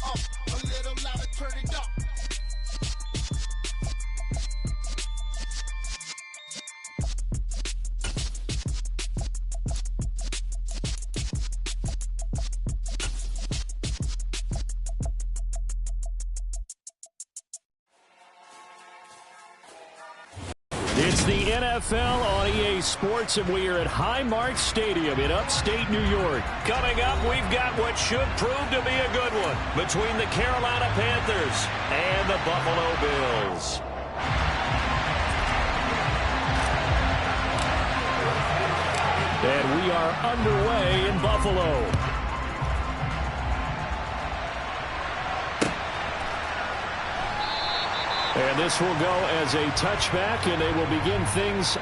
A little louder, turn it up. It's the NFL on EA Sports, and we are at Highmark Stadium in upstate New York. Coming up, we've got what should prove to be a good one between the Carolina Panthers and the Buffalo Bills. And we are underway in Buffalo. And this will go as a touchback, and they will begin things.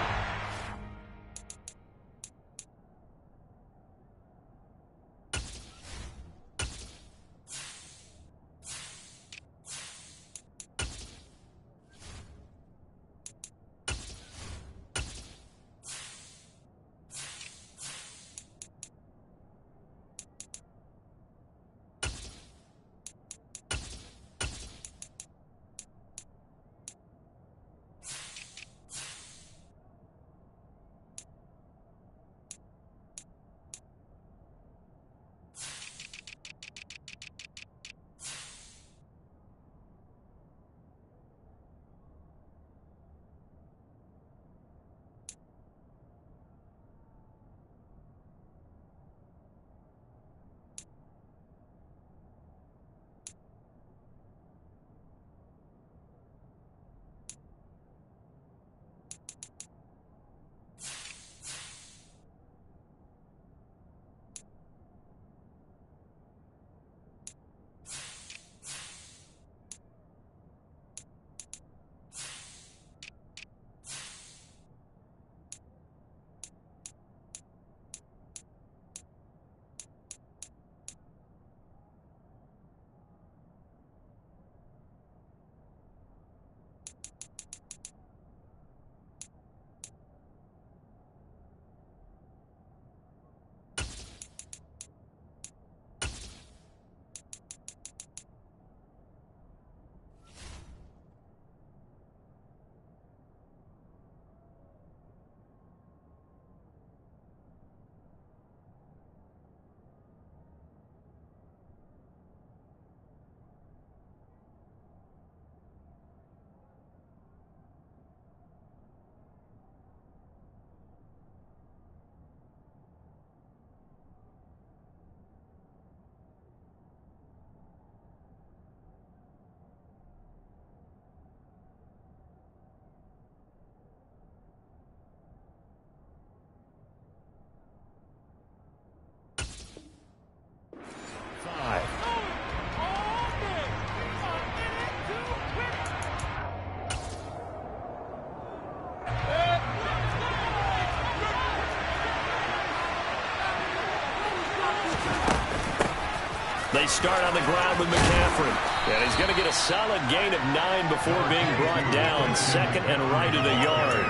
They start on the ground with McCaffrey. And he's going to get a solid gain of 9 before being brought down. Second and right at a yard.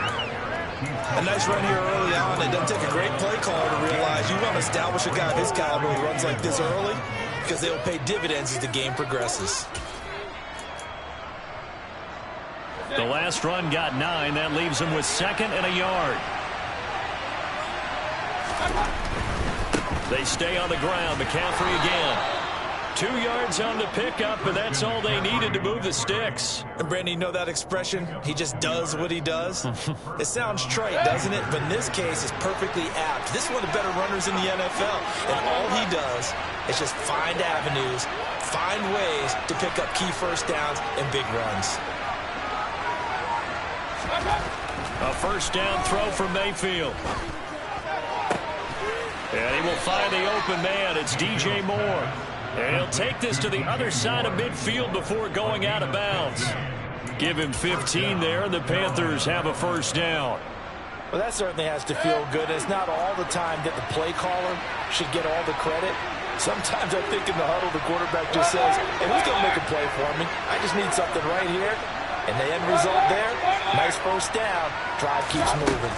A nice run here early on. It doesn't take a great play caller to realize you want to establish a guy of his caliber with runs like this early because they'll pay dividends as the game progresses. The last run got 9. That leaves him with second and a yard. They stay on the ground. McCaffrey again. 2 yards on the pickup, and that's all they needed to move the sticks. And Brandon, you know that expression? He just does what he does? It sounds trite, doesn't it? But in this case, it's perfectly apt. This is one of the better runners in the NFL, and all he does is just find avenues, find ways to pick up key first downs and big runs. A first down throw from Mayfield. And he will find the open man. It's DJ Moore. And he'll take this to the other side of midfield before going out of bounds. Give him 15 there, and the Panthers have a first down. Well, that certainly has to feel good. It's not all the time that the play caller should get all the credit. Sometimes I think in the huddle, the quarterback just says, hey, who's going to make a play for me? I just need something right here. And the end result there, nice first down. Drive keeps moving.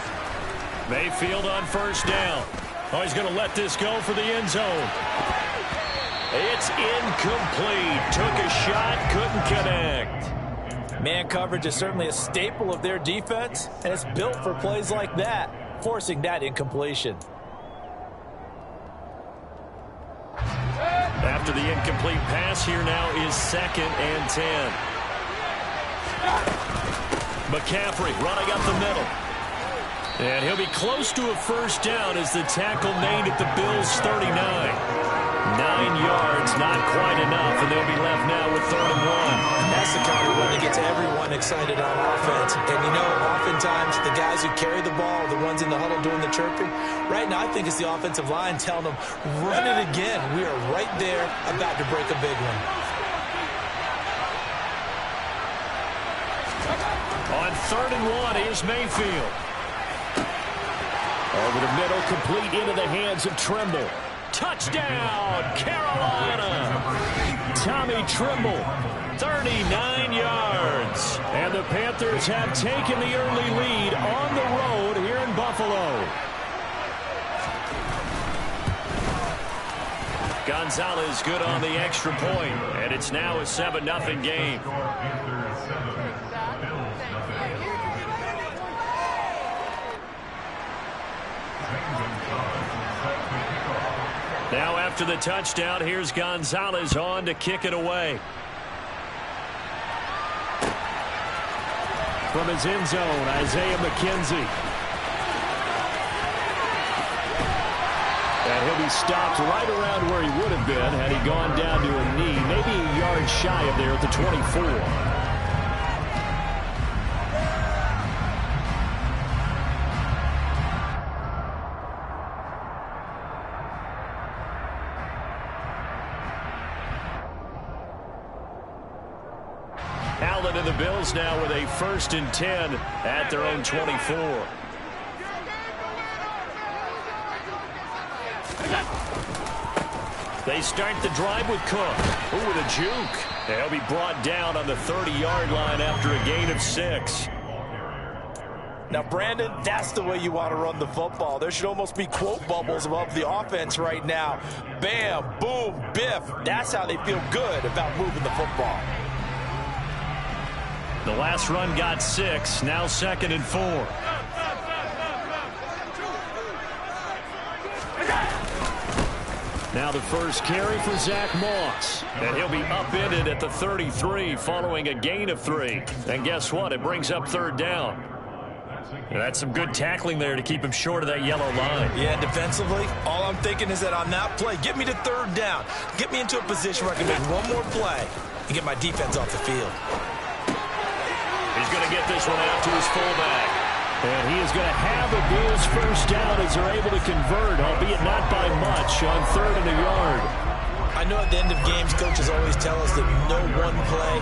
Mayfield on first down. Oh, he's going to let this go for the end zone. It's incomplete. Took a shot, couldn't connect. Man coverage is certainly a staple of their defense, and it's built for plays like that, forcing that incompletion. After the incomplete pass, here now is 2nd and 10. McCaffrey running up the middle. And he'll be close to a first down as the tackle made at the Bills' 39. 9 yards, not quite enough, and they'll be left now with 3rd and 1. That's the kind of run that gets everyone excited on offense. And, you know, oftentimes the guys who carry the ball are the ones in the huddle doing the chirping. Right now, I think it's the offensive line telling them, run it again. We are right there about to break a big one. On 3rd and 1, here's Mayfield. Over the middle, complete into the hands of Trimble. Touchdown, Carolina. Tommy Trimble, 39 yards. And the Panthers have taken the early lead on the road here in Buffalo. Gonzalez good on the extra point, and it's now a 7-0 game. Now after the touchdown, here's Gonzalez on to kick it away. From his end zone, Isaiah McKenzie. And he'll be stopped right around where he would have been had he gone down to a knee, maybe a yard shy of there at the 24. Allen and the Bills now with a 1st and 10 at their own 24. They start the drive with Cook. Ooh, with a juke. They'll be brought down on the 30-yard line after a gain of 6. Now, Brandon, that's the way you want to run the football. There should almost be quote bubbles above the offense right now. Bam, boom, biff. That's how they feel good about moving the football. The last run got 6, now 2nd and 4. Now the first carry for Zach Moss. And he'll be upended at the 33 following a gain of 3. And guess what? It brings up 3rd down. And that's some good tackling there to keep him short of that yellow line. Yeah, defensively, all I'm thinking is that on that play, get me to 3rd down. Get me into a position where I can make one more play and get my defense off the field. He's going to get this one out to his fullback. And he is going to have a Bills first down as they're able to convert, albeit not by much, on 3rd and a yard. I know at the end of games, coaches always tell us that no one play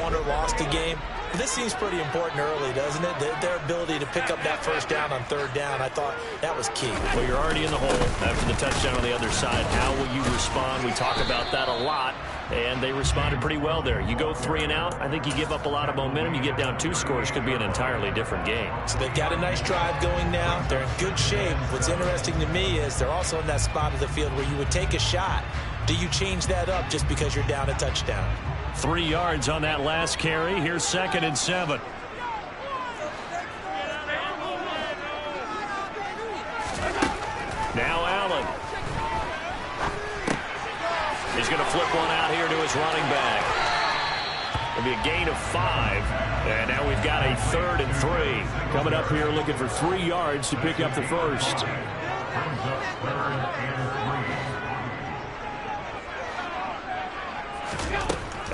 won or lost a game. But this seems pretty important early, doesn't it? Their ability to pick up that first down on 3rd down, I thought that was key. Well, you're already in the hole after the touchdown on the other side. How will you respond? We talk about that a lot. And they responded pretty well there. You go 3 and out, I think you give up a lot of momentum. You get down 2 scores, could be an entirely different game. So they've got a nice drive going now. They're in good shape. What's interesting to me is they're also in that spot of the field where you would take a shot. Do you change that up just because you're down a touchdown? 3 yards on that last carry. Here's 2nd and 7. Now Allen. He's going to flip one out here to his running back. It'll be a gain of 5. And now we've got a 3rd and 3. Coming up here looking for 3 yards to pick up the first.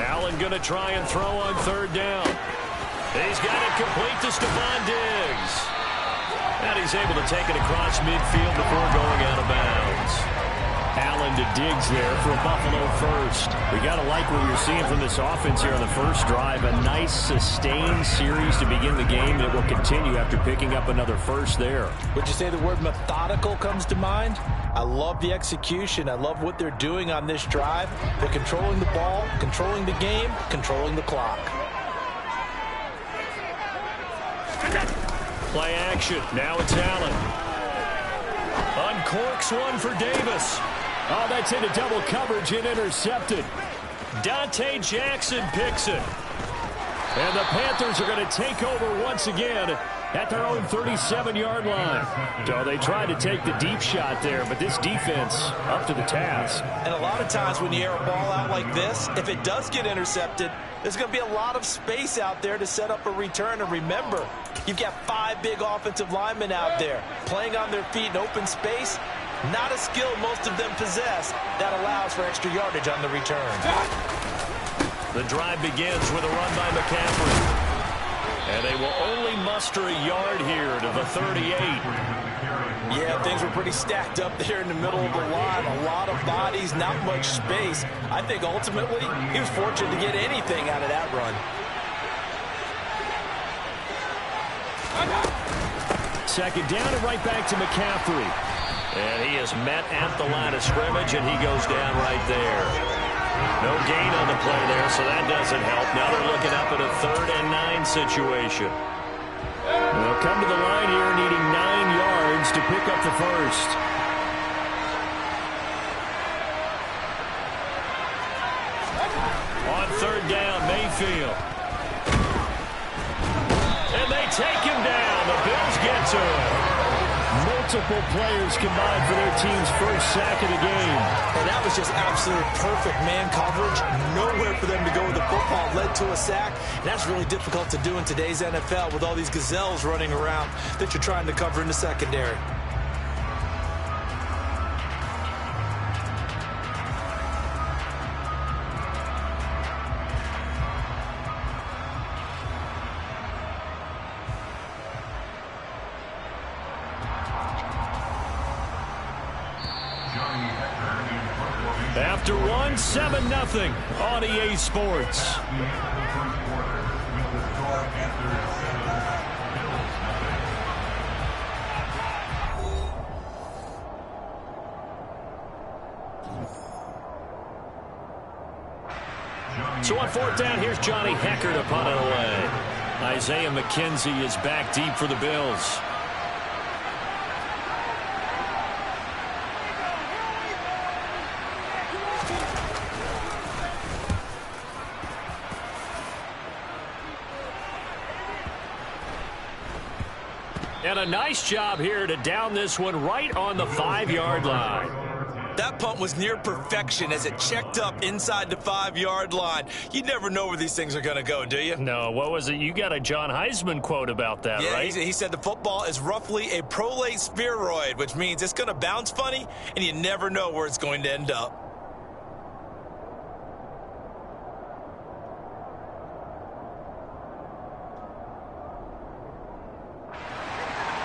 Allen going to try and throw on 3rd down. He's got it complete to Stephon Diggs. And he's able to take it across midfield before going out of bounds. Allen to Diggs there for a Buffalo first. We got to like what you're seeing from this offense here on the first drive. A nice sustained series to begin the game that will continue after picking up another first there. Would you say the word methodical comes to mind? I love the execution. I love what they're doing on this drive. They're controlling the ball, controlling the game, controlling the clock. Play action. Now it's Allen. Uncorks one for Davis. Oh, that's into double coverage and intercepted. Dante Jackson picks it. And the Panthers are going to take over once again at their own 37-yard line. So they tried to take the deep shot there, but this defense up to the task. And a lot of times when you air a ball out like this, if it does get intercepted, there's going to be a lot of space out there to set up a return. And remember, you've got 5 big offensive linemen out there playing on their feet in open space. Not a skill most of them possess that allows for extra yardage on the return. The drive begins with a run by McCaffrey. And they will only muster a yard here to the 38. Yeah, things were pretty stacked up there in the middle of the line. A lot of bodies, not much space. I think ultimately he was fortunate to get anything out of that run. Second down and right back to McCaffrey. And he is met at the line of scrimmage, and he goes down right there. No gain on the play there, so that doesn't help. Now they're looking up at a 3rd and 9 situation. They'll come to the line here needing 9 yards to pick up the first. On 3rd down, Mayfield. And they take him down. The Bills get to him. Multiple players combined for their team's first sack of the game. And that was just absolute perfect man coverage. Nowhere for them to go with the football. Led to a sack. And that's really difficult to do in today's NFL with all these gazelles running around that you're trying to cover in the secondary. After one, 7-0 on EA Sports. So on 4th down, here's Johnny Hecker to punt it away. Isaiah McKenzie is back deep for the Bills. And a nice job here to down this one right on the 5-yard line. That punt was near perfection as it checked up inside the 5-yard line. You never know where these things are going to go, do you? No, what was it? You got a John Heisman quote about that, yeah, right? He said the football is roughly a prolate spheroid, which means it's going to bounce funny, and you never know where it's going to end up.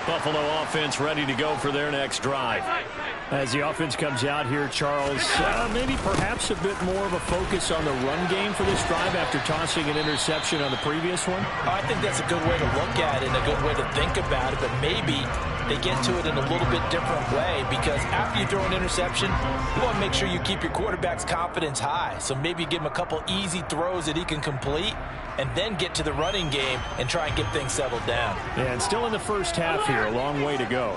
Buffalo offense ready to go for their next drive. As the offense comes out here, Charles, maybe perhaps a bit more of a focus on the run game for this drive after tossing an interception on the previous one? I think that's a good way to look at it and a good way to think about it, but maybe they get to it in a little bit different way because after you throw an interception, you want to make sure you keep your quarterback's confidence high. So maybe give him a couple easy throws that he can complete and then get to the running game and try and get things settled down. Yeah, and still in the first half here, a long way to go.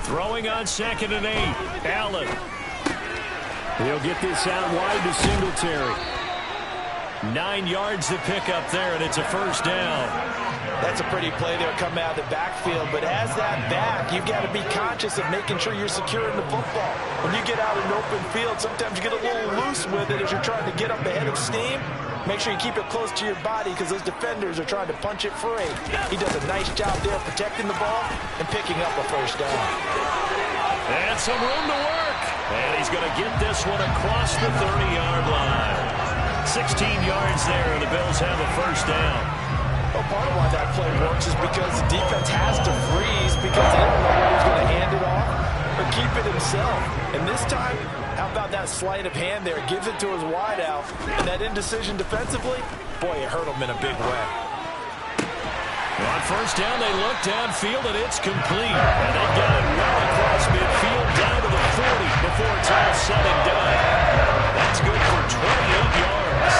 Throwing on 2nd and 8. Allen. He'll get this out wide to Singletary. 9 yards to pick up there, and it's a first down. That's a pretty play there coming out of the backfield, but as that back, you've got to be conscious of making sure you're securing the football. When you get out in the open field, sometimes you get a little loose with it as you're trying to get up ahead of steam. Make sure you keep it close to your body because those defenders are trying to punch it free. He does a nice job there protecting the ball and picking up a first down. And some room to work. And he's going to get this one across the 30-yard line. 16 yards there, and the Bills have a first down. Well, part of why that play works is because the defense has to freeze because they don't know whether he's going to hand it off or keep it himself. And this time, how about that sleight of hand there? Gives it to his wideout. And that indecision defensively, boy, it hurt him in a big way. On first down, they look downfield, and it's complete. And they got it well across midfield down to the 40 before it's all said and done. That's good for 28 yards.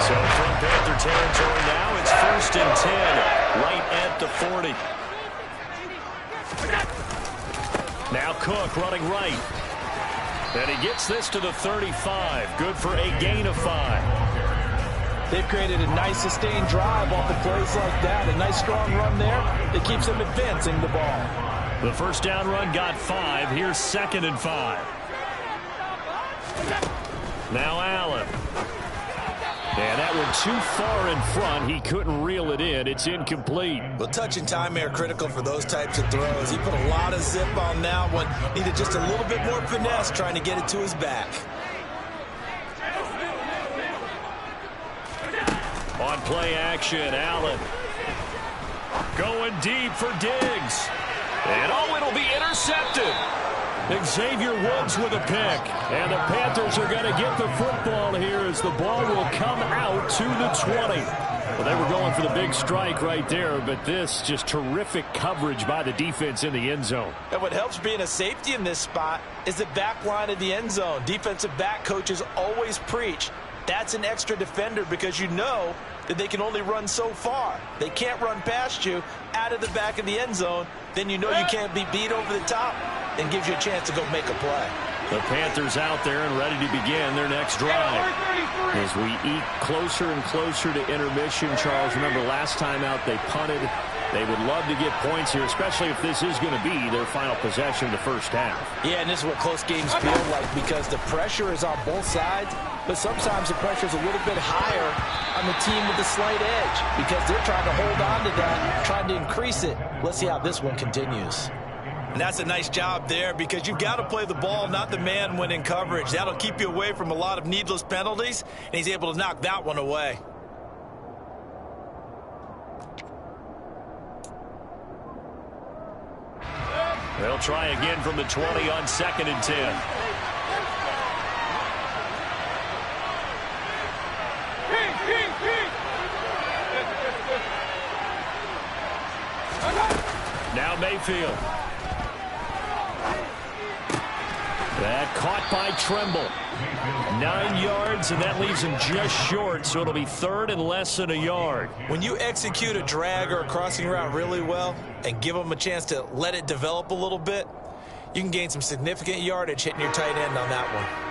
So from Panther territory now, it's 1st 1st and 10, right at the 40. Now Cook running right. And he gets this to the 35. Good for a gain of 5. They've created a nice sustained drive off of plays like that. A nice strong run there that keeps them advancing the ball. The first down run got 5. Here's 2nd and 5. Now Allen. And that one too far in front. He couldn't reel it in. It's incomplete. Well, touch and time are critical for those types of throws. He put a lot of zip on that one. Needed just a little bit more finesse trying to get it to his back. On play action, Allen. Going deep for Diggs. And oh, it'll be intercepted. Xavier Woods with a pick. And the Panthers are going to get the football here as the ball will come out to the 20. Well, they were going for the big strike right there, but this just terrific coverage by the defense in the end zone. And what helps being a safety in this spot is the back line of the end zone. Defensive back coaches always preach. That's an extra defender because you know that they can only run so far. They can't run past you out of the back of the end zone. Then you know you can't be beat over the top and gives you a chance to go make a play. The Panthers out there and ready to begin their next drive. As we eke closer and closer to intermission, Charles, remember last time out they punted. They would love to get points here, especially if this is going to be their final possession of the first half. Yeah, and this is what close games feel like because the pressure is on both sides, but sometimes the pressure is a little bit higher on the team with the slight edge because they're trying to hold on to that, trying to increase it. Let's see how this one continues. And that's a nice job there because you've got to play the ball, not the man when in coverage. That'll keep you away from a lot of needless penalties, and he's able to knock that one away. They'll try again from the 20 on 2nd and 10. Now Mayfield. That caught by Tremble. 9 yards, and that leaves him just short, so it'll be 3rd and less than a yard. When you execute a drag or a crossing route really well and give them a chance to let it develop a little bit, you can gain some significant yardage hitting your tight end on that one.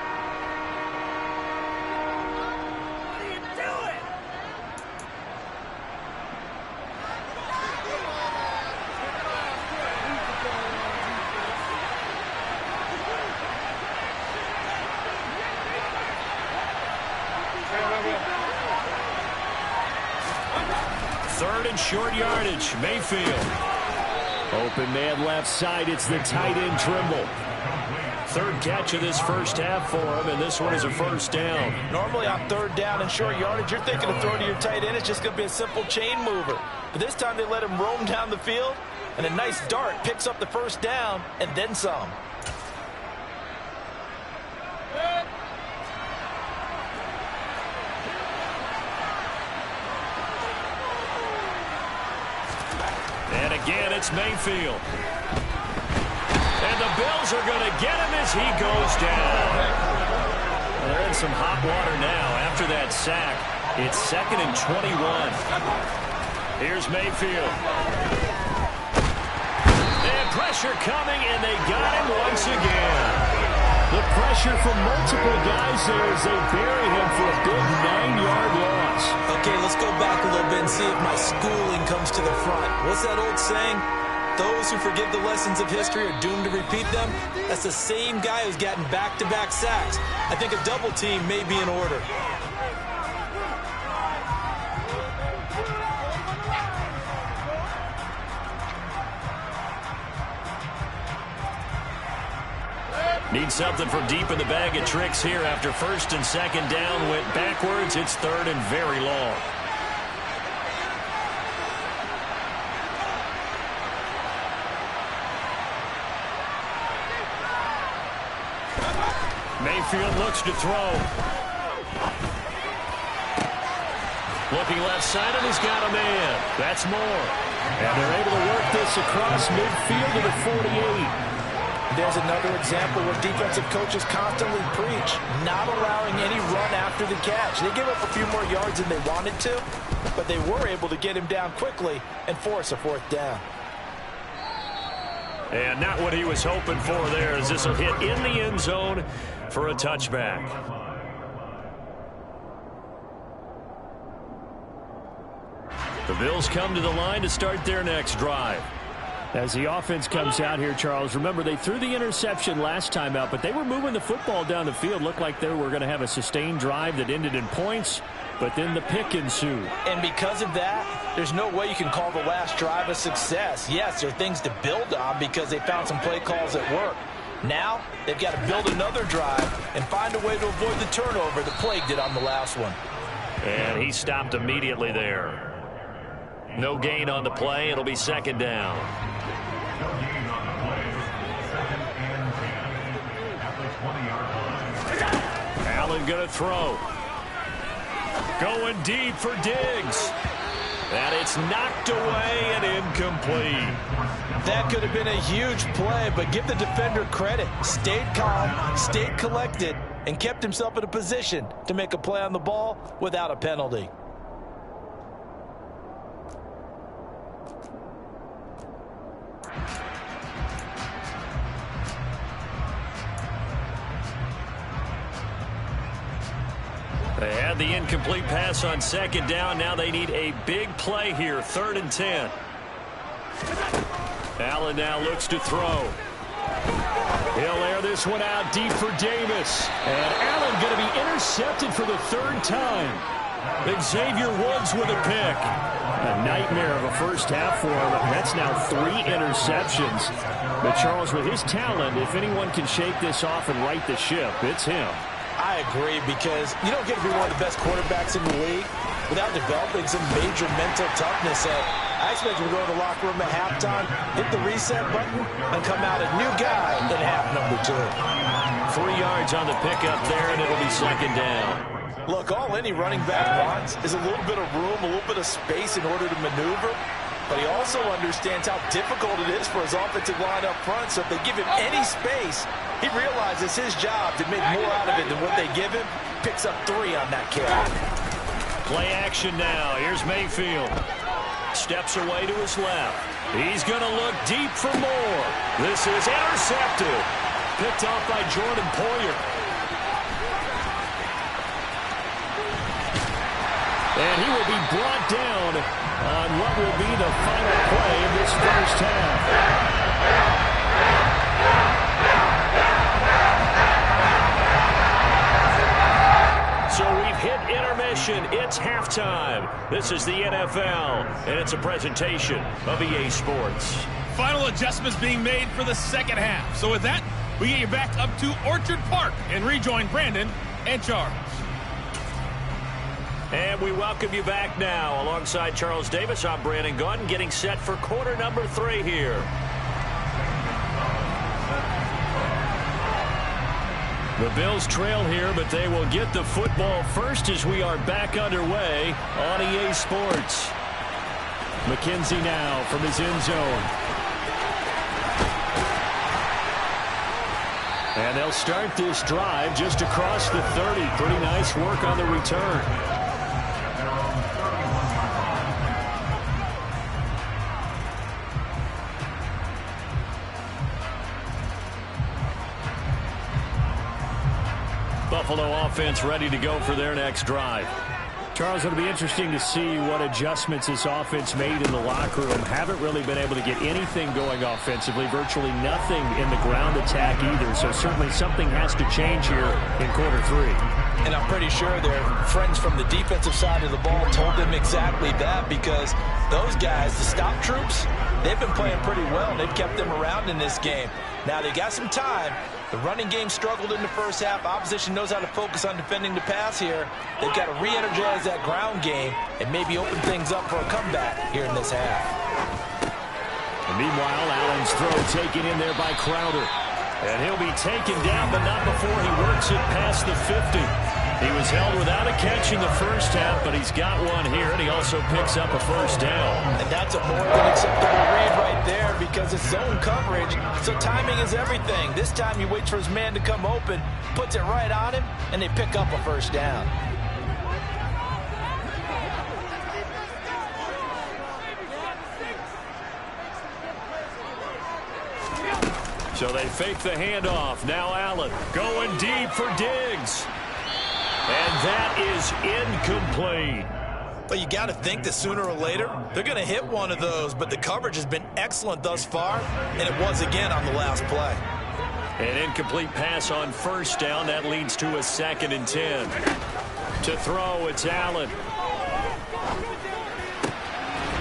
Short yardage, Mayfield. Open man left side, it's the tight end Trimble. 3rd catch of this first half for him, and this one is a first down. Normally on 3rd down and short yardage, you're thinking of throwing to your tight end. It's just going to be a simple chain mover. But this time they let him roam down the field, and a nice dart picks up the first down and then some. And again, it's Mayfield. And the Bills are going to get him as he goes down. Well, they're in some hot water now after that sack. It's 2nd and 21. Here's Mayfield. And pressure coming, and they got him once again. The pressure from multiple guys there as they bury him for a big 9-yard loss. Okay, let's go back a little bit and see if my schooling comes to the front. What's that old saying? Those who forget the lessons of history are doomed to repeat them. That's the same guy who's gotten back-to-back sacks. I think a double team may be in order. Need something from deep in the bag of tricks here after 1st and 2nd down. Went backwards. It's 3rd and very long. Mayfield looks to throw. Looking left side, and he's got a man. That's more. And they're able to work this across midfield to the 48. There's another example where defensive coaches constantly preach, not allowing any run after the catch. They gave up a few more yards than they wanted to, but they were able to get him down quickly and force a fourth down. And not what he was hoping for there, as this will hit in the end zone for a touchback. The Bills come to the line to start their next drive. As the offense comes out here, Charles, remember they threw the interception last time out, but they were moving the football down the field. Looked like they were going to have a sustained drive that ended in points, but then the pick ensued. And because of that, there's no way you can call the last drive a success. Yes, there are things to build on because they found some play calls that work. Now, they've got to build another drive and find a way to avoid the turnover the plague did on the last one. And he stopped immediately there. No gain on the play. It'll be second down. Allen going to throw. Going deep for Diggs. And it's knocked away and incomplete. That could have been a huge play, but give the defender credit. Stayed calm, stayed collected, and kept himself in a position to make a play on the ball without a penalty. They had the incomplete pass on second down. Now they need a big play here, 3rd and 10. Allen now looks to throw. He'll air this one out deep for Davis. And Allen going to be intercepted for the 3rd time. Xavier Woods with a pick. A nightmare of a first half for him. That's now 3 interceptions. But Charles, with his talent, if anyone can shake this off and right the ship, it's him. I agree, because you don't get to be one of the best quarterbacks in the league without developing some major mental toughness. I expect him to go to the locker room at halftime, hit the reset button, and come out a new guy in half number 2. 3 yards on the pickup there, and it'll be second down. Look, all any running back wants is a little bit of room, a little bit of space in order to maneuver. But he also understands how difficult it is for his offensive line up front. So if they give him any space, he realizes his job to make more out of it than what they give him. Picks up 3 on that carry. Play action now. Here's Mayfield. Steps away to his left. He's going to look deep for more. This is intercepted. Picked off by Jordan Poyer. And he will be brought down on what will be the final play of this first half. So we've hit intermission. It's halftime. This is the NFL, and it's a presentation of EA Sports. Final adjustments being made for the second half. So with that, we get you back up to Orchard Park and rejoin Brandon and Charles. And we welcome you back now. Alongside Charles Davis, I'm Brandon Gaudin, getting set for quarter number 3 here. The Bills trail here, but they will get the football first as we are back underway on EA Sports. McKenzie now from his end zone. And they'll start this drive just across the 30. Pretty nice work on the return. Buffalo offense ready to go for their next drive. Charles, it'll be interesting to see what adjustments this offense made in the locker room. Haven't really been able to get anything going offensively, virtually nothing in the ground attack either. So certainly something has to change here in quarter 3. And I'm pretty sure their friends from the defensive side of the ball told them exactly that, because those guys, the stop troops, they've been playing pretty well. They've kept them around in this game. Now they got some time. The running game struggled in the first half. Opposition knows how to focus on defending the pass here. They've got to re-energize that ground game and maybe open things up for a comeback here in this half. And meanwhile, Allen's throw taken in there by Crowder. And he'll be taken down, but not before he works it past the 50. He was held without a catch in the first half, but he's got one here, and he also picks up a first down. And that's a more than acceptable read right there because it's zone coverage, so timing is everything. This time he waits for his man to come open, puts it right on him, and they pick up a first down. So they fake the handoff. Now Allen going deep for Diggs. And that is incomplete. But you got to think that sooner or later, they're going to hit one of those. But the coverage has been excellent thus far, and it was again on the last play. An incomplete pass on first down. That leads to a 2nd and 10. To throw, it's Allen.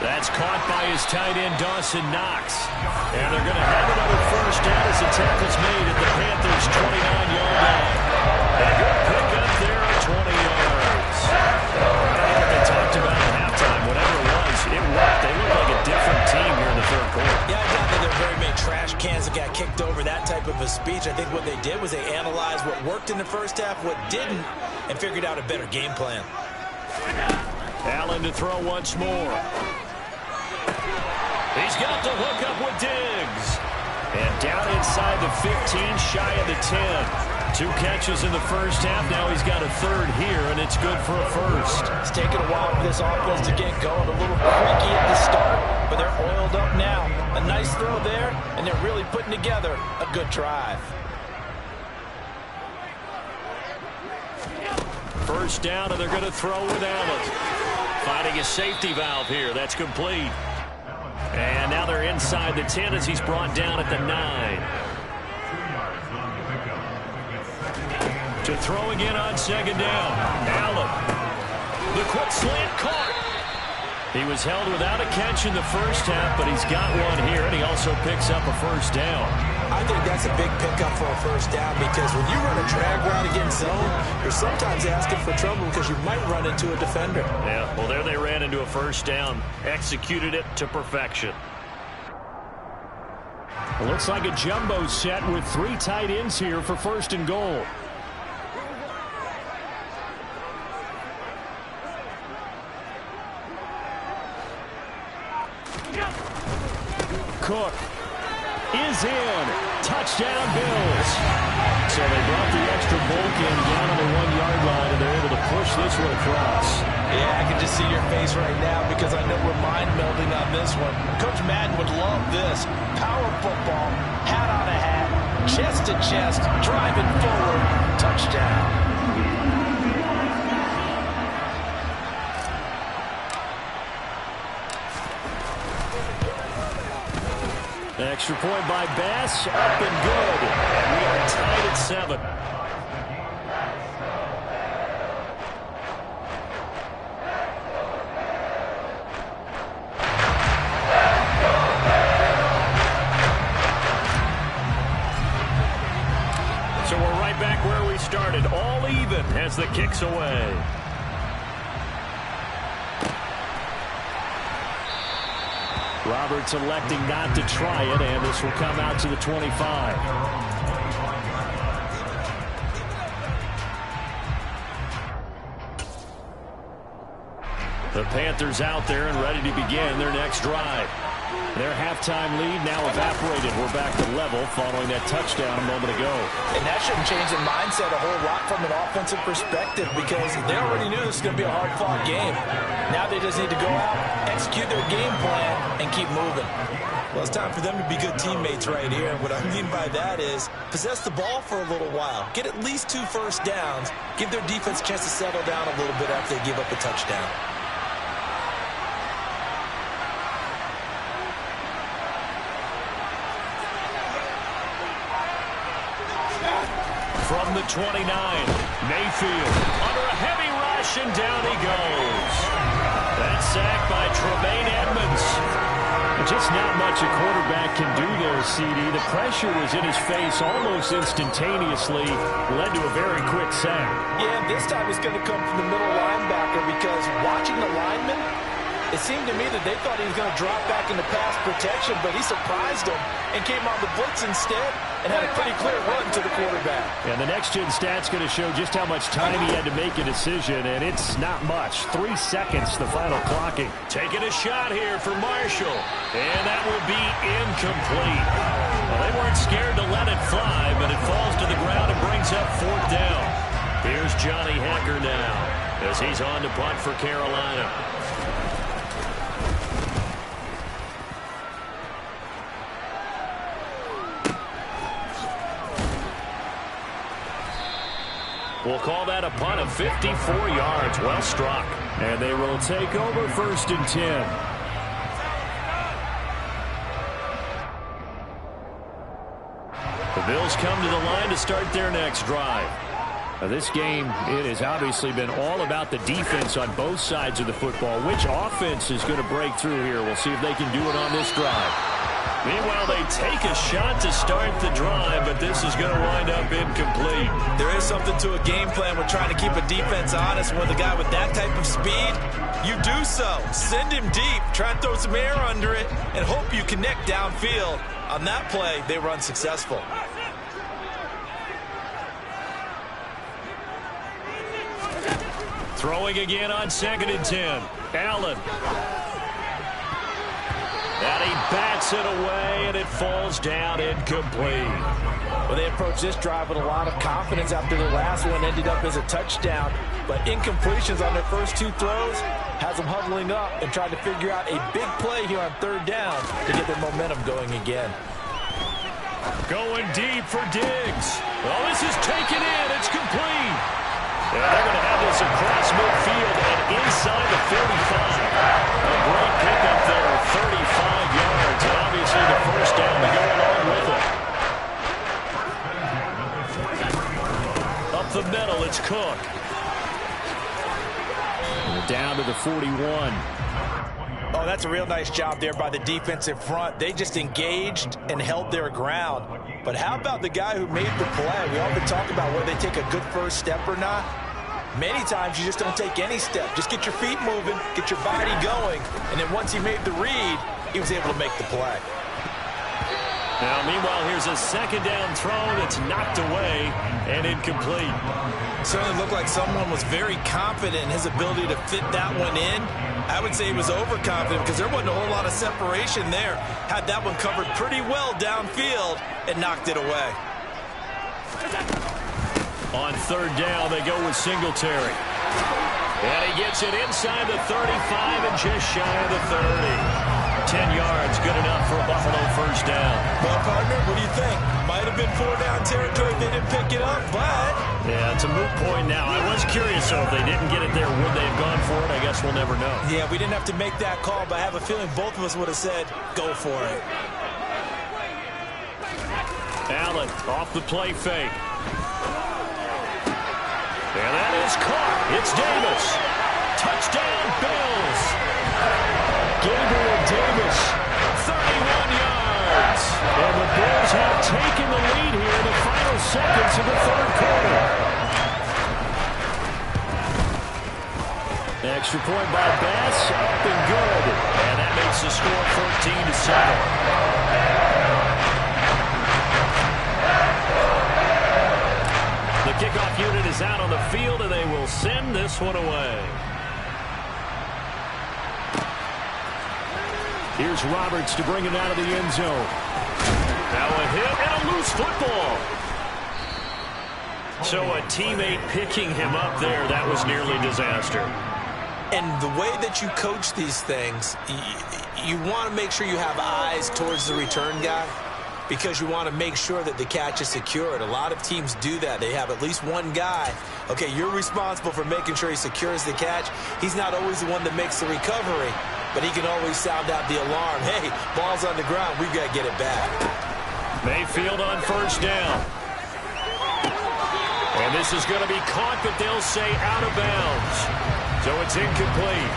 That's caught by his tight end, Dawson Knox. And they're going to have another first down as the tackle's made at the Panthers' 29-yard line. A good pickup there at 20 yards. I don't know what they talked about at halftime. Whatever it was, it worked. They look like a different team here in the third quarter. Yeah, I doubt that there are very many trash cans that got kicked over that type of a speech. I think what they did was they analyzed what worked in the first half, what didn't, and figured out a better game plan. Allen to throw once more. He's got the hook up with Diggs. And down inside the 15, shy of the 10. 2 catches in the first half. Now he's got a 3rd here, and it's good for a first. It's taken a while for this offense to get going. A little creaky at the start, but they're oiled up now. A nice throw there, and they're really putting together a good drive. First down, and they're going to throw with Allen. Finding a safety valve here. That's complete. And now they're inside the 10 as he's brought down at the 9. To throw again on 2nd down. Allen. The quick slant caught. He was held without a catch in the first half, but he's got one here, and he also picks up a first down. I think that's a big pickup for a first down because when you run a drag route against zone, you're sometimes asking for trouble because you might run into a defender. Yeah, well, there they ran into a first down. Executed it to perfection. It looks like a jumbo set with 3 tight ends here for 1st and goal. Cook is in. Touchdown, Bills. So they brought the extra bulk in down on the 1-yard line, and they're able to push this one across. Yeah, I can just see your face right now because I know we're mind melding on this one. Coach Madden would love this. Power football, hat on a hat, chest to chest, driving forward, touchdown. Extra point by Bass, up and good. And we are tied at 7. So we're right back where we started, all even as the kick's away. Roberts electing not to try it, and this will come out to the 25. The Panthers out there and ready to begin their next drive. Their halftime lead now evaporated. We're back to level following that touchdown a moment ago. And that shouldn't change their mindset a whole lot from an offensive perspective because they already knew this was going to be a hard-fought game. Now they just need to go out, execute their game plan, and keep moving. Well, it's time for them to be good teammates right here. What I mean by that is possess the ball for a little while. Get at least 2 first downs. Give their defense a chance to settle down a little bit after they give up a touchdown. From the 29, Mayfield under a heavy rush, and down he goes. That sack by Tremaine Edmonds. Just not much a quarterback can do there, CD. The pressure was in his face almost instantaneously, led to a very quick sack. Yeah, this time it's going to come from the middle linebacker because watching the lineman, It seemed to me that they thought he was going to drop back into pass protection, but he surprised them and came on the blitz instead and had a pretty clear run to the quarterback. And the next-gen stat's going to show just how much time he had to make a decision, and it's not much. 3 seconds, the final clocking. Taking a shot here for Marshall, and that will be incomplete. Well, they weren't scared to let it fly, but it falls to the ground and brings up 4th down. Here's Johnny Hecker now as he's on to punt for Carolina. We'll call that a punt of 54 yards. Well struck. And they will take over 1st and 10. The Bills come to the line to start their next drive. Now, this game, it has obviously been all about the defense on both sides of the football. Which offense is going to break through here? We'll see if they can do it on this drive. Meanwhile, they take a shot to start the drive, but this is going to wind up incomplete. There is something to a game plan with trying to keep a defense honest. With a guy with that type of speed, you do so. Send him deep, try and throw some air under it, and hope you connect downfield. On that play, they were unsuccessful. Throwing again on 2nd and 10. Allen. And he bats it away, and it falls down incomplete. Well, they approached this drive with a lot of confidence after their last one ended up as a touchdown. But incompletions on their first 2 throws has them huddling up and trying to figure out a big play here on 3rd down to get their momentum going again. Going deep for Diggs. Well, this is taken in. It's complete. And they're going to have this across midfield and inside the 45. A great pickup there, 35 yards. And obviously the 1st down to go along with it. Up the middle, it's Cook. And down to the 41. Oh, that's a real nice job there by the defensive front. They just engaged and held their ground. But how about the guy who made the play? We often talk about whether they take a good first step or not. Many times you just don't take any step. Just get your feet moving, get your body going, and then once he made the read, he was able to make the play. Now, meanwhile, here's a 2nd down throw that's knocked away and incomplete. Certainly looked like someone was very confident in his ability to fit that one in. I would say he was overconfident because there wasn't a whole lot of separation there. Had that one covered pretty well downfield and knocked it away. On 3rd down, they go with Singletary. And he gets it inside the 35 and just shy of the 30. 10 yards, good enough for a Buffalo 1st down. Well, partner, what do you think? Might have been 4-down territory if they didn't pick it up, but... Yeah, it's a moot point now. I was curious, so if they didn't get it there, would they have gone for it? I guess we'll never know. Yeah, we didn't have to make that call, but I have a feeling both of us would have said, go for it. Allen off the play fake. And that is caught. It's Davis. Touchdown, Bills. Gabriel Davis, 31 yards. And the Bills have taken the lead here in the final seconds of the 3rd quarter. Extra point by Bass, up and good. And that makes the score 14-7. The kickoff unit is out on the field, and they will send this one away. Here's Roberts to bring it out of the end zone. Now a hit and a loose football. So a teammate picking him up there, that was nearly disaster. And the way that you coach these things, you want to make sure you have eyes towards the return guy because you want to make sure that the catch is secured. A lot of teams do that. They have at least one guy. Okay, you're responsible for making sure he secures the catch. He's not always the one that makes the recovery, but he can always sound out the alarm. Hey, ball's on the ground. We've got to get it back. Mayfield on 1st down. And this is going to be caught, but they'll say out of bounds. So it's incomplete.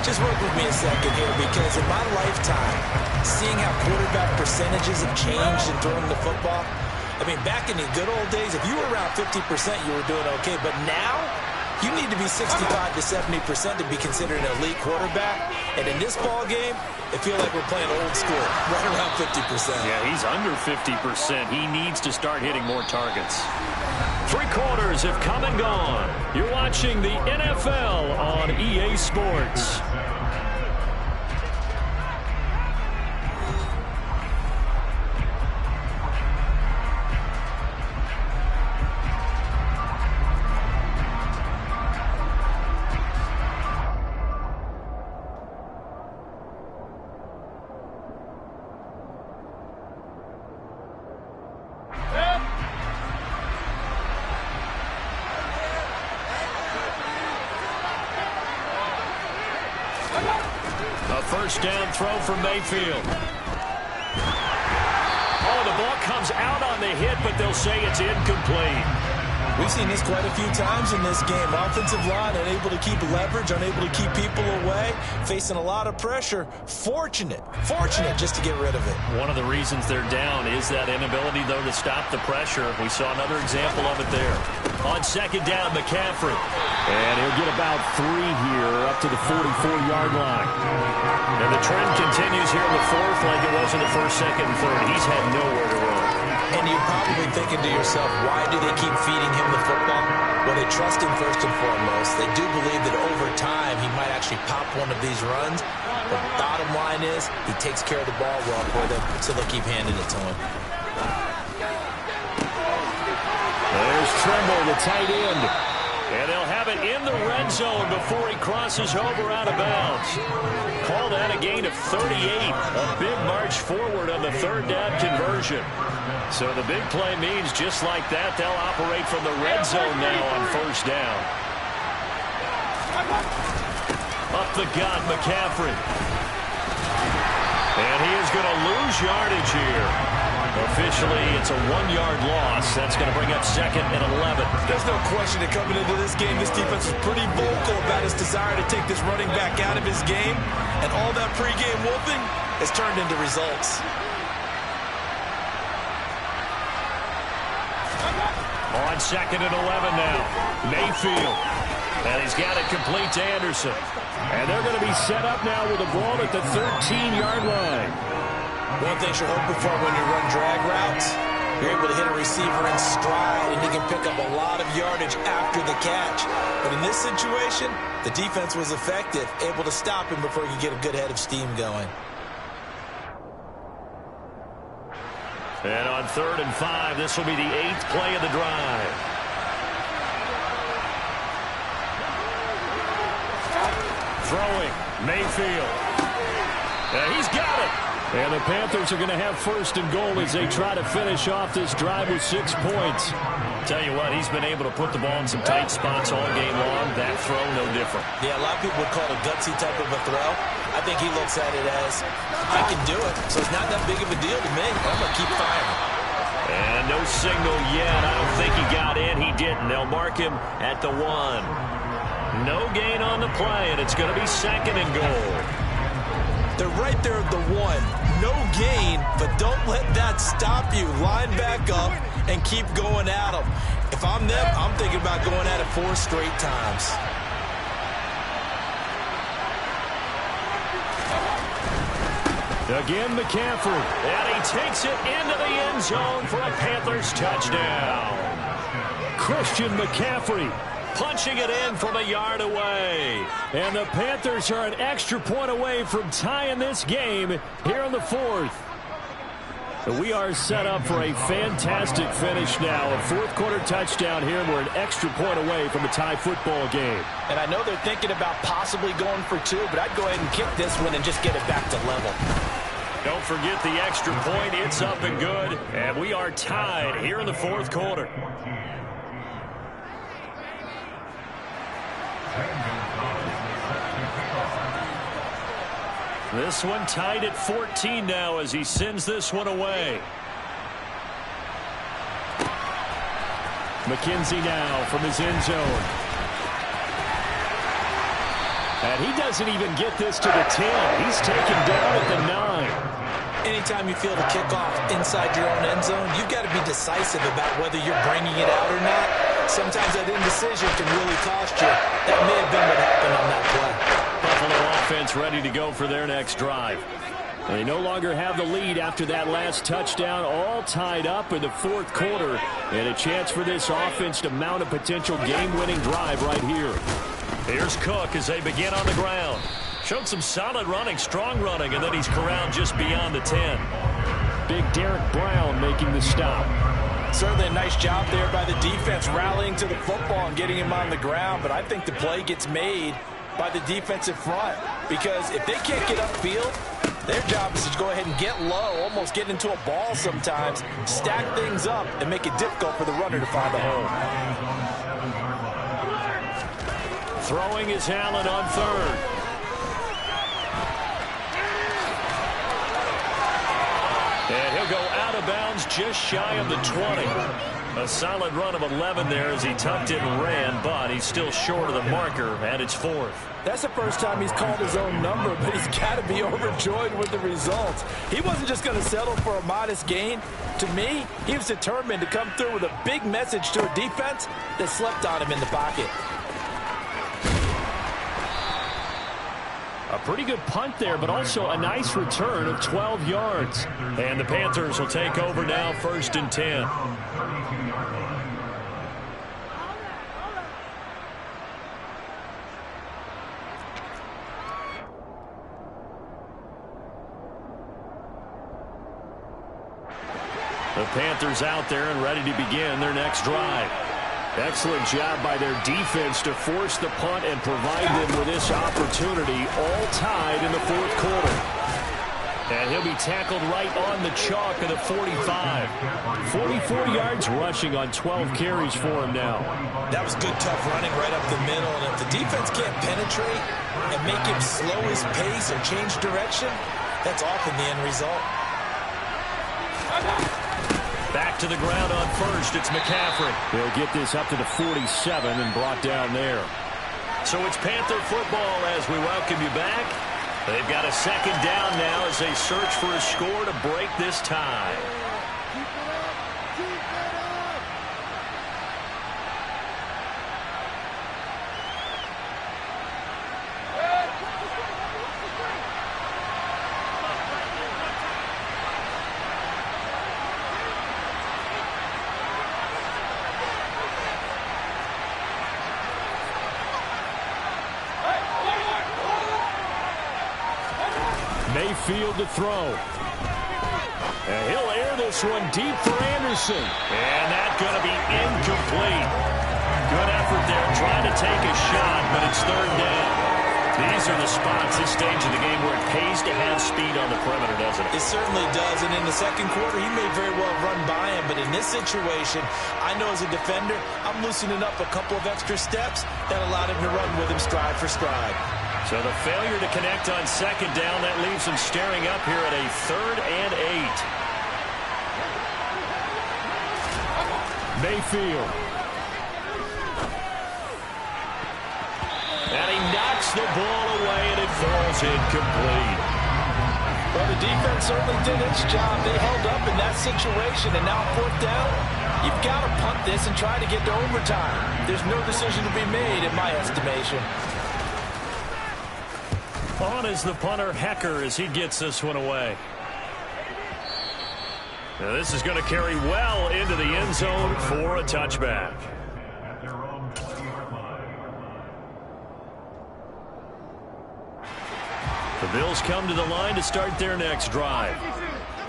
Just work with me a second here, because in my lifetime, seeing how quarterback percentages have changed in throwing the football, I mean, back in the good old days, if you were around 50%, you were doing okay. But now, You need to be 65 to 70% to be considered an elite quarterback. And in this ball game, I feel like we're playing old school, right around 50%. Yeah, he's under 50%. He needs to start hitting more targets. 3 quarters have come and gone. You're watching the NFL on EA Sports. A first down throw for Mayfield. Oh, the ball comes out on the hit, but they'll say it's incomplete. We've seen this quite a few times in this game. Offensive line unable to keep leverage, unable to keep people away, facing a lot of pressure. Fortunate just to get rid of it. One of the reasons they're down is that inability, though, to stop the pressure. We saw another example of it there. On second down, McCaffrey. And he'll get about 3 here up to the 44-yard line. And the trend continues here in the fourth like it was in the first, second, and third. He's had nowhere to run. And you're probably thinking to yourself, why do they keep feeding him the football? Well, they trust him first and foremost. They do believe that over time he might actually pop one of these runs. The bottom line is he takes care of the ball well for them, so they'll keep handing it to him. There's Trimble, the tight end. And they'll have it in the red zone before he crosses over out of bounds. Called out a gain of 38. A big march forward on the third down conversion. So the big play means just like that, they'll operate from the red zone now on first down. Up the gut, McCaffrey. And he is going to lose yardage here. Officially, it's a 1-yard loss. That's going to bring up second and 11. There's no question that coming into this game, this defense is pretty vocal about his desire to take this running back out of his game. And all that pregame whooping has turned into results. On second and 11 now. Mayfield. And he's got it complete to Anderson. And they're going to be set up now with a ball at the 13-yard line. One thing you're hoping for when you run drag routes, you're able to hit a receiver in stride, and he can pick up a lot of yardage after the catch. But in this situation, the defense was effective, able to stop him before he could get a good head of steam going. And on 3rd and 5, this will be the 8th play of the drive. Throwing, Mayfield. And he's got it. And the Panthers are going to have first and goal as they try to finish off this drive with 6 points. Tell you what, he's been able to put the ball in some tight spots all game long. That throw, no different. Yeah, a lot of people would call it a gutsy type of a throw. I think he looks at it as, I can do it, so it's not that big of a deal to me. I'm going to keep firing. And no signal yet. I don't think he got in. He didn't. They'll mark him at the 1. No gain on the play, and it's going to be second and goal. They're right there at the 1. No gain, but don't let that stop you. Line back up and keep going at them. If I'm them, I'm thinking about going at it 4 straight times. Again, McCaffrey. And he takes it into the end zone for a Panthers touchdown. Christian McCaffrey punching it in from a yard away. And the Panthers are an extra point away from tying this game here in the 4th. We are set up for a fantastic finish now. A 4th quarter touchdown here, and we're an extra point away from a tie football game. And I know they're thinking about possibly going for 2, but I'd go ahead and kick this one and just get it back to level. Don't forget the extra point. It's up and good. And we are tied here in the 4th quarter. This one tied at 14 now as he sends this one away. McKenzie now from his end zone. And he doesn't even get this to the 10. He's taken down at the 9. Anytime you feel the kickoff inside your own end zone, you've got to be decisive about whether you're bringing it out or not. Sometimes that indecision can really cost you. That may have been what happened on that play. Buffalo offense ready to go for their next drive. They no longer have the lead after that last touchdown, all tied up in the fourth quarter, and a chance for this offense to mount a potential game-winning drive right here. Here's Cook as they begin on the ground. Showed some solid running, strong running, and then he's corralled just beyond the 10. Big Derek Brown making the stop. Certainly a nice job there by the defense rallying to the football and getting him on the ground, but I think the play gets made by the defensive front, because if they can't get upfield, their job is to go ahead and get low, almost get into a ball sometimes, stack things up, and make it difficult for the runner to find a hole. Throwing is Allen on third. And he'll go out of bounds just shy of the 20. A solid run of 11 there as he tucked it and ran, but he's still short of the marker, and it's fourth. That's the first time he's called his own number, but he's got to be overjoyed with the results. He wasn't just going to settle for a modest gain. To me, he was determined to come through with a big message to a defense that slept on him in the pocket. A pretty good punt there, but also a nice return of 12 yards. And the Panthers will take over now, 1st and 10. The Panthers out there and ready to begin their next drive. Excellent job by their defense to force the punt and provide them with this opportunity, all tied in the fourth quarter. And he'll be tackled right on the chalk of the 45. 44 yards rushing on 12 carries for him now. That was good, tough running right up the middle. And if the defense can't penetrate and make him slow his pace or change direction, that's often the end result. Back to the ground on first. It's McCaffrey. He'll get this up to the 47 and brought down there. So it's Panther football as we welcome you back. They've got a second down now as they search for a score to break this tie. Mayfield to throw. And he'll air this one deep for Anderson. And that's going to be incomplete. Good effort there trying to take a shot, but it's third down. These are the spots, this stage of the game, where it pays to have speed on the perimeter, doesn't it? It certainly does, and in the second quarter, he may very well run by him, but in this situation, I know as a defender, I'm loosening up a couple of extra steps that allowed him to run with him stride for stride. So the failure to connect on second down, that leaves him staring up here at a 3rd and 8. Mayfield. And he knocks the ball away, and it falls incomplete. Well, the defense certainly did its job. They held up in that situation, and now 4th down, you've got to punt this and try to get to overtime. There's no decision to be made, in my estimation. On is the punter, Hecker, as he gets this one away. Now this is going to carry well into the end zone for a touchback. The Bills come to the line to start their next drive.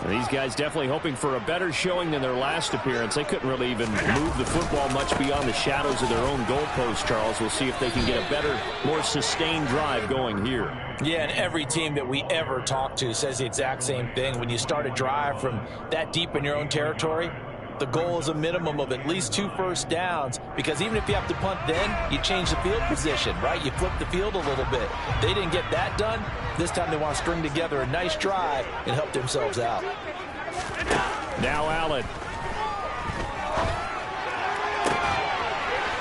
And these guys definitely hoping for a better showing than their last appearance. They couldn't really even move the football much beyond the shadows of their own goalpost, Charles. We'll see if they can get a better, more sustained drive going here. Yeah, and every team that we ever talk to says the exact same thing. When you start a drive from that deep in your own territory, the goal is a minimum of at least 2 first downs, because even if you have to punt then, you change the field position, right? You flip the field a little bit. They didn't get that done. This time they want to string together a nice drive and help themselves out. Now Allen.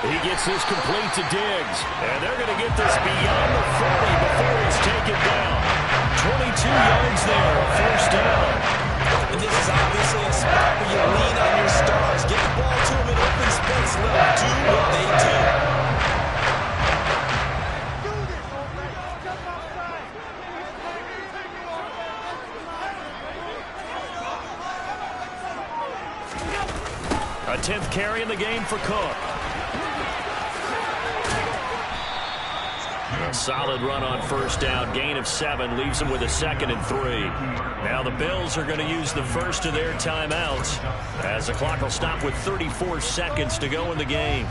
He gets this complete to Diggs. And they're going to get this beyond the 40 before he's taken down. 22 yards there, a first down. And this is obviously a spot where you lean on your stars. Get the ball to him in open space. Let him do A 10th carry in the game for Cook. A solid run on first down. Gain of 7 leaves them with a 2nd and 3. Now the Bills are going to use the first of their timeouts as the clock will stop with 34 seconds to go in the game.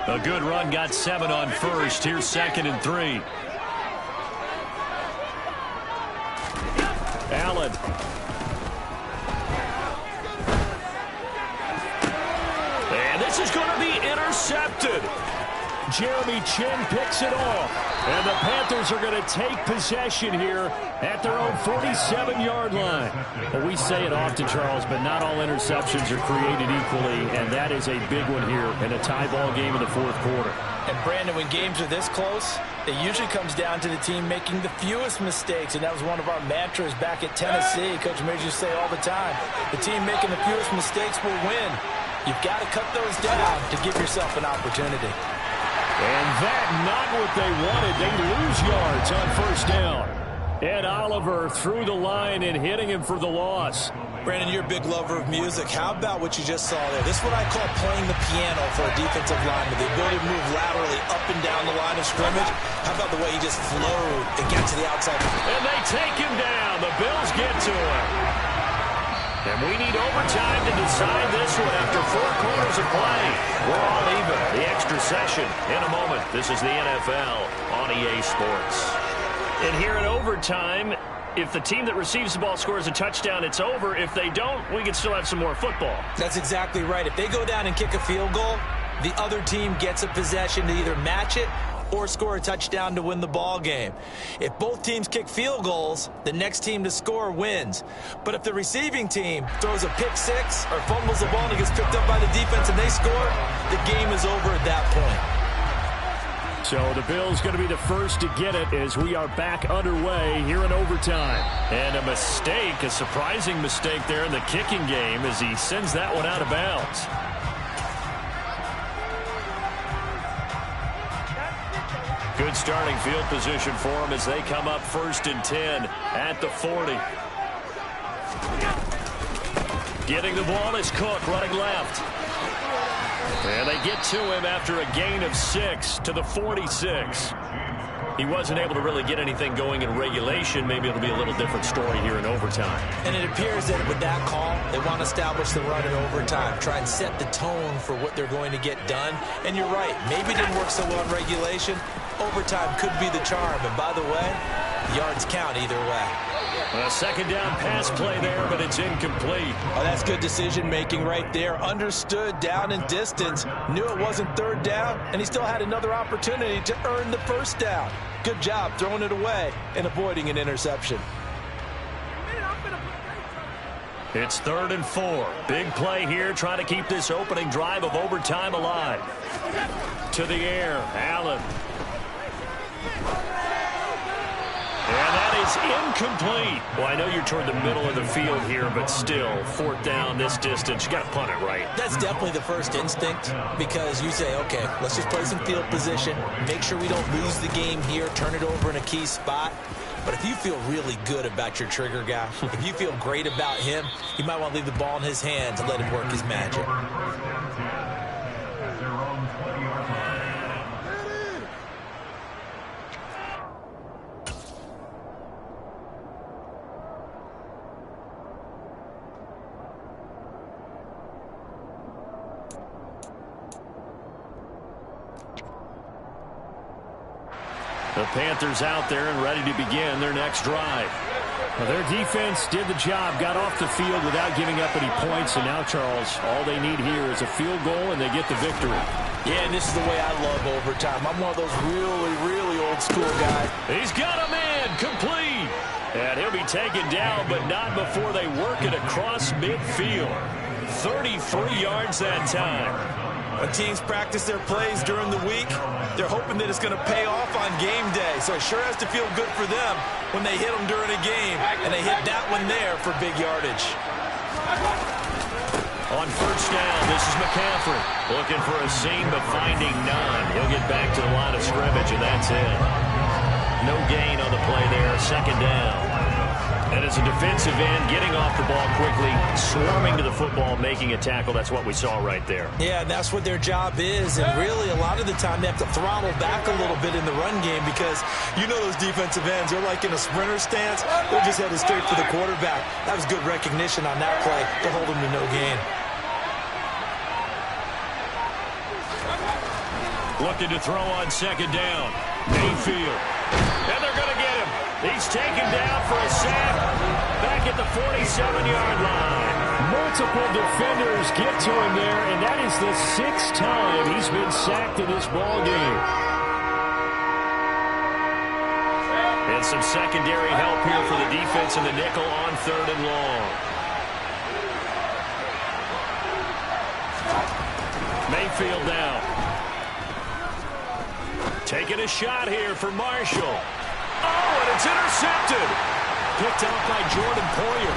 A good run, got 7 on first. Here's 2nd and 3. Allen. And this is going to be intercepted. Jeremy Chin picks it off. And the Panthers are going to take possession here at their own 47-yard line. Well, we say it often, Charles, but not all interceptions are created equally, and that is a big one here in a tie ball game in the 4th quarter. And, Brandon, when games are this close, it usually comes down to the team making the fewest mistakes, and that was one of our mantras back at Tennessee. Coach Major say all the time, the team making the fewest mistakes will win. You've got to cut those down to give yourself an opportunity. And that, not what they wanted. They lose yards on first down. Ed Oliver through the line and hitting him for the loss. Brandon, you're a big lover of music. How about what you just saw there? This is what I call playing the piano for a defensive lineman. The ability to move laterally up and down the line of scrimmage. How about the way he just flowed and got to the outside? And they take him down. The Bills get to him. And we need overtime to decide this one after 4 quarters of play. We're all even. The extra session in a moment. This is the NFL on EA Sports. And here in overtime, if the team that receives the ball scores a touchdown, it's over. If they don't, we can still have some more football. That's exactly right. If they go down and kick a field goal, the other team gets a possession to either match it or score a touchdown to win the ball game. If both teams kick field goals, the next team to score wins. But if the receiving team throws a pick 6 or fumbles the ball and it gets picked up by the defense and they score, the game is over at that point. So the Bills going to be the first to get it as we are back underway here in overtime. And a mistake, a surprising mistake there in the kicking game as he sends that one out of bounds. Good starting field position for them as they come up 1st and 10 at the 40. Getting the ball is Cook running left. And they get to him after a gain of 6 to the 46. He wasn't able to really get anything going in regulation. Maybe it'll be a little different story here in overtime. And it appears that with that call, they want to establish the run in overtime, try and set the tone for what they're going to get done. And you're right, maybe it didn't work so well in regulation. Overtime could be the charm. And by the way, yards count either way. A 2nd down pass play there, but it's incomplete. Oh, that's good decision-making right there. Understood down and distance. Knew it wasn't 3rd down, and he still had another opportunity to earn the 1st down. Good job throwing it away and avoiding an interception. It's 3rd and 4. Big play here, trying to keep this opening drive of overtime alive. To the air, Allen. And that is incomplete. Well, I know you're toward the middle of the field here, but still, 4th down, this distance, you got to punt it right. That's definitely the first instinct because you say, okay, let's just play some field position, make sure we don't lose the game here, turn it over in a key spot. But if you feel really good about your trigger guy, if you feel great about him, you might want to leave the ball in his hands and let him work his magic. The Panthers out there and ready to begin their next drive. Well, their defense did the job, got off the field without giving up any points, and now, Charles, all they need here is a field goal, and they get the victory. Yeah, and this is the way I love overtime. I'm one of those really old school guys. He's got a man complete. And he'll be taken down, but not before they work it across midfield. 33 yards that time. When teams practice their plays during the week, they're hoping that it's going to pay off on game day. So it sure has to feel good for them when they hit them during a game. And they hit that one there for big yardage. On first down, this is McCaffrey. Looking for a seam, but finding none. He'll get back to the line of scrimmage, and that's it. No gain on the play there, second down. And as a defensive end, getting off the ball quickly, swarming to the football, making a tackle, that's what we saw right there. Yeah, and that's what their job is. And really, a lot of the time, they have to throttle back a little bit in the run game because you know those defensive ends, they're like in a sprinter stance. They're just headed straight for the quarterback. That was good recognition on that play to hold him to no gain. Looking to throw on second down. Mayfield. And they're going to get him. He's taken down for a sack back at the 47-yard line. Multiple defenders get to him there, and that is the 6th time he's been sacked in this ballgame. And some secondary help here for the defense in the nickel on 3rd and long. Mayfield now. Taking a shot here for Marshall. Oh, and it's intercepted. Picked out by Jordan Poyer.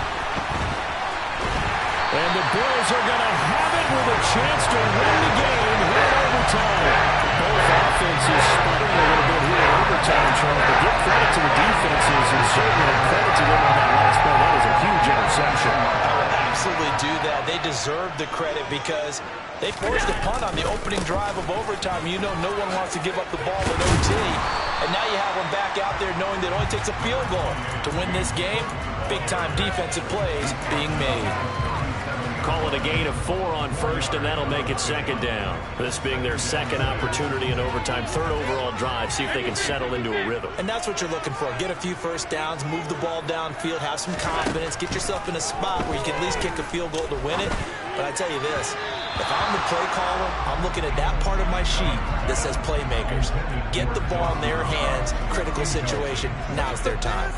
And the Bills are going to have it with a chance to win the game here in overtime. Both offenses sputtering a little bit here in overtime, Charles, but give credit to the defenses and certainly credit to them on that last play. That is a huge interception. I would absolutely do that. They deserve the credit because they forced a punt on the opening drive of overtime. You know no one wants to give up the ball in OT. And now you have them back out there knowing that it only takes a field goal to win this game. Big-time defensive plays being made. Call it a gain of 4 on first, and that'll make it second down. This being their second opportunity in overtime, 3rd overall drive. See if they can settle into a rhythm. And that's what you're looking for. Get a few first downs, move the ball downfield, have some confidence, get yourself in a spot where you can at least kick a field goal to win it. But I tell you this, if I'm the play caller, I'm looking at that part of my sheet that says playmakers. Get the ball in their hands, critical situation, now's their time.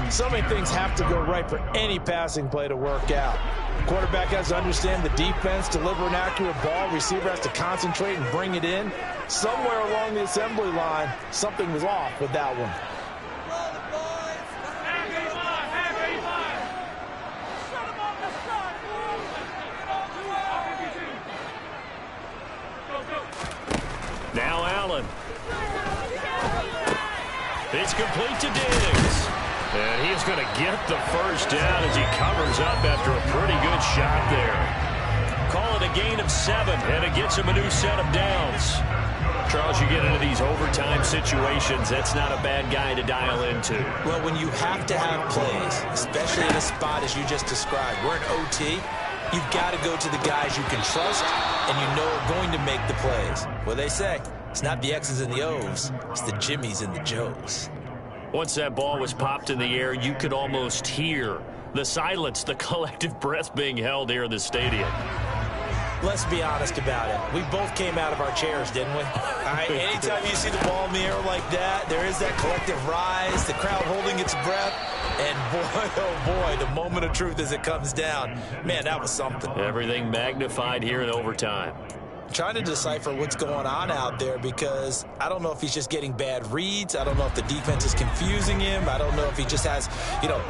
So many things have to go right for any passing play to work out. Quarterback has to understand the defense, deliver an accurate ball. Receiver has to concentrate and bring it in. Somewhere along the assembly line, something was off with that one. Now Allen. It's complete to Diggs. And he's going to get the first down as he covers up after a pretty good shot there. Call it a gain of 7, and it gets him a new set of downs. Charles, you get into these overtime situations, that's not a bad guy to dial into. Well, when you have to have plays, especially in a spot as you just described, we're in OT, you've got to go to the guys you can trust and you know are going to make the plays. What they say, it's not the X's and the O's, it's the Jimmys and the Joes. Once that ball was popped in the air, you could almost hear the silence, the collective breath being held here in the stadium. Let's be honest about it. We both came out of our chairs, didn't we? All right, anytime you see the ball in the air like that, there is that collective rise, the crowd holding its breath, and boy, oh boy, the moment of truth as it comes down. Man, that was something. Everything magnified here in overtime. Trying to decipher what's going on out there because I don't know if he's just getting bad reads. I don't know if the defense is confusing him. I don't know if he just has,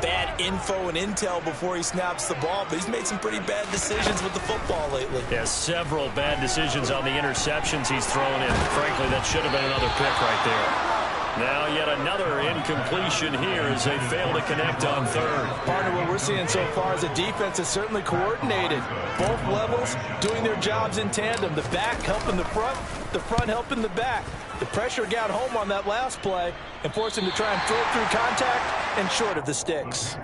bad info and intel before he snaps the ball. But he's made some pretty bad decisions with the football lately. Yeah, several bad decisions on the interceptions he's thrown in. Frankly, that should have been another pick right there. Now yet another incompletion here as they fail to connect on 3rd. Partner, what we're seeing so far is the defense is certainly coordinated. Both levels doing their jobs in tandem. The back helping the front helping the back. The pressure got home on that last play and forced him to try and throw it through contact and short of the sticks.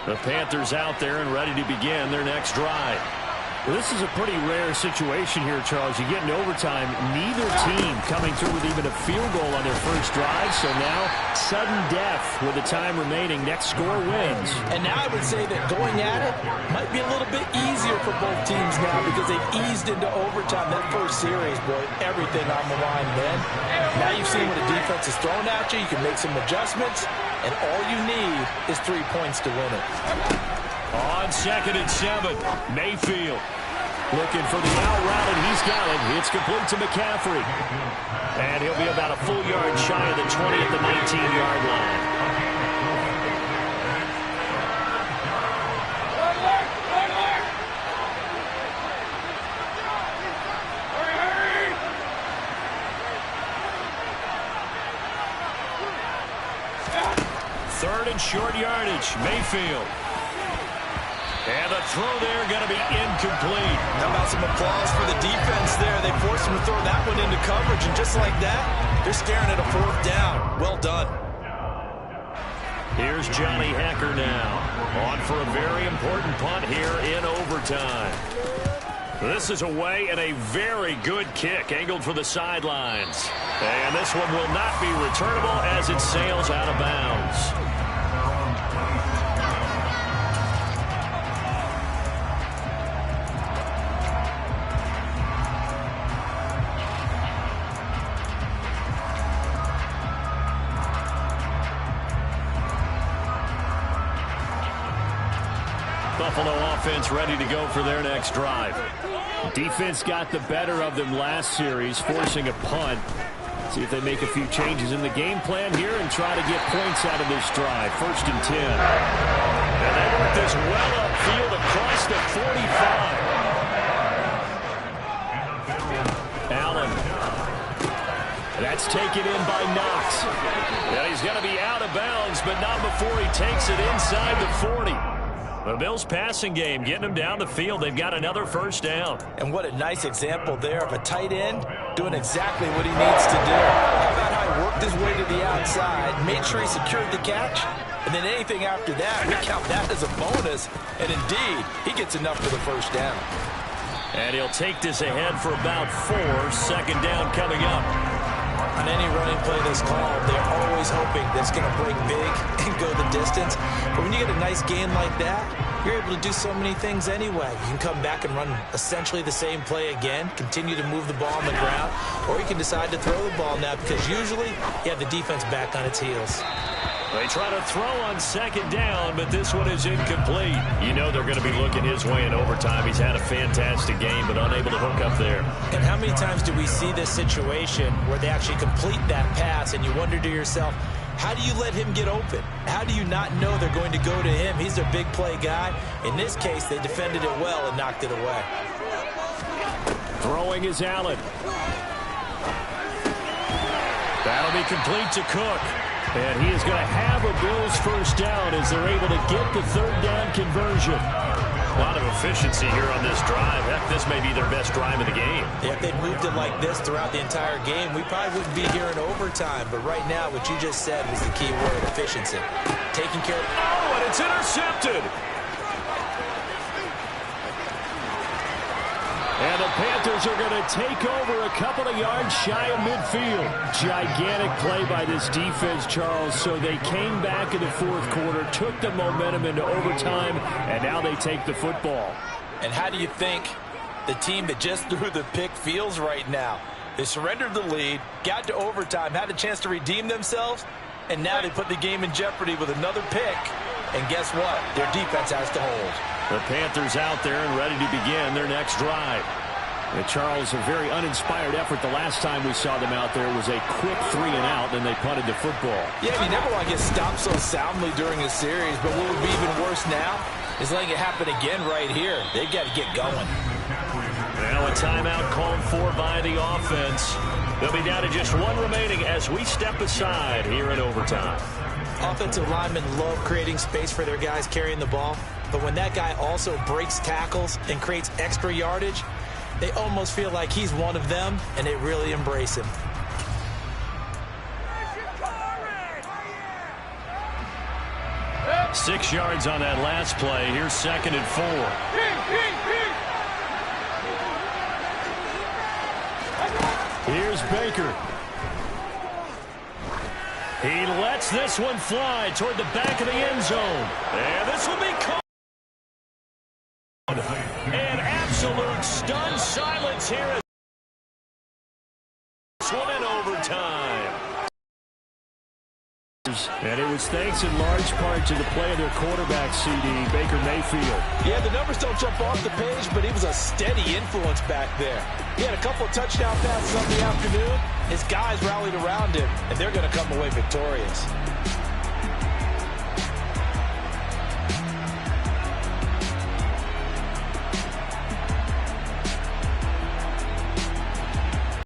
The Panthers out there and ready to begin their next drive. Well, this is a pretty rare situation here, Charles. You get in overtime, neither team coming through with even a field goal on their first drive. So now, sudden death with the time remaining. Next score wins. And now I would say that going at it might be a little bit easier for both teams now because they've eased into overtime. That first series, boy, everything on the line then. Now you've seen what the defense is throwing at you. You can make some adjustments, and all you need is 3 points to win it. On 2nd and 7, Mayfield. Looking for the out route, and he's got it. It's complete to McCaffrey. And he'll be about a full yard shy of the 20 at the 19-yard line. Third and short yardage, Mayfield. And the throw there going to be incomplete. How about some applause for the defense there? They forced him to throw that one into coverage, and just like that, they're staring at a fourth down. Well done. Here's Johnny Hecker now. On for a very important punt here in overtime. This is away and a very good kick angled for the sidelines. And this one will not be returnable as it sails out of bounds. Buffalo offense ready to go for their next drive. Defense got the better of them last series, forcing a punt. See if they make a few changes in the game plan here and try to get points out of this drive. 1st and 10. And they work this well upfield across the 45. Allen. That's taken in by Knox. And he's going to be out of bounds, but not before he takes it inside the 40. The Bills' passing game getting them down the field. They've got another first down. And what a nice example there of a tight end doing exactly what he needs to do. How about how he worked his way to the outside, made sure he secured the catch, and then anything after that, we count that as a bonus. And indeed, he gets enough for the first down. And he'll take this ahead for about 4. 2nd down coming up. On any running play that's called, they're always hoping that it's going to break big and go the distance. But when you get a nice game like that, you're able to do so many things anyway. You can come back and run essentially the same play again, continue to move the ball on the ground, or you can decide to throw the ball now because usually you have the defense back on its heels. They try to throw on 2nd down, but this one is incomplete. You know they're going to be looking his way in overtime. He's had a fantastic game, but unable to hook up there. And how many times do we see this situation where they actually complete that pass, and you wonder to yourself, how do you let him get open? How do you not know they're going to go to him? He's a big play guy. In this case, they defended it well and knocked it away. Throwing is Allen. That'll be complete to Cook. And he is going to have a Bills first down as they're able to get the 3rd down conversion. A lot of efficiency here on this drive. Heck, this may be their best drive of the game. Yeah, if they'd moved it like this throughout the entire game, we probably wouldn't be here in overtime. But right now, what you just said was the key word, efficiency. Taking care of... Oh, and it's intercepted. And the Panthers are going to take over a couple of yards shy of midfield. Gigantic play by this defense, Charles. So they came back in the 4th quarter, took the momentum into overtime, and now they take the football. And how do you think the team that just threw the pick feels right now? They surrendered the lead, got to overtime, had a chance to redeem themselves, and now they put the game in jeopardy with another pick. And guess what? Their defense has to hold. The Panthers out there and ready to begin their next drive. And Charles, a very uninspired effort. The last time we saw them out there was a quick 3 and out, and they punted the football. Yeah, you never want to get stopped so soundly during a series, but what would be even worse now is letting it happen again right here. They've got to get going. Now a timeout called for by the offense. They'll be down to just 1 remaining as we step aside here in overtime. Offensive linemen love creating space for their guys carrying the ball, but when that guy also breaks tackles and creates extra yardage, they almost feel like he's one of them, and they really embrace him. Six yards on that last play. Here's 2nd and 4. Here's Baker. He lets this one fly toward the back of the end zone. And this will be caught. An absolute stunned silence here. This one in overtime. Bears. And it was thanks in large part to the play of their quarterback, CD, Baker Mayfield. Yeah, the numbers don't jump off the page, but he was a steady influence back there. He had a couple of touchdown passes on the afternoon. His guys rallied around him, and they're going to come away victorious.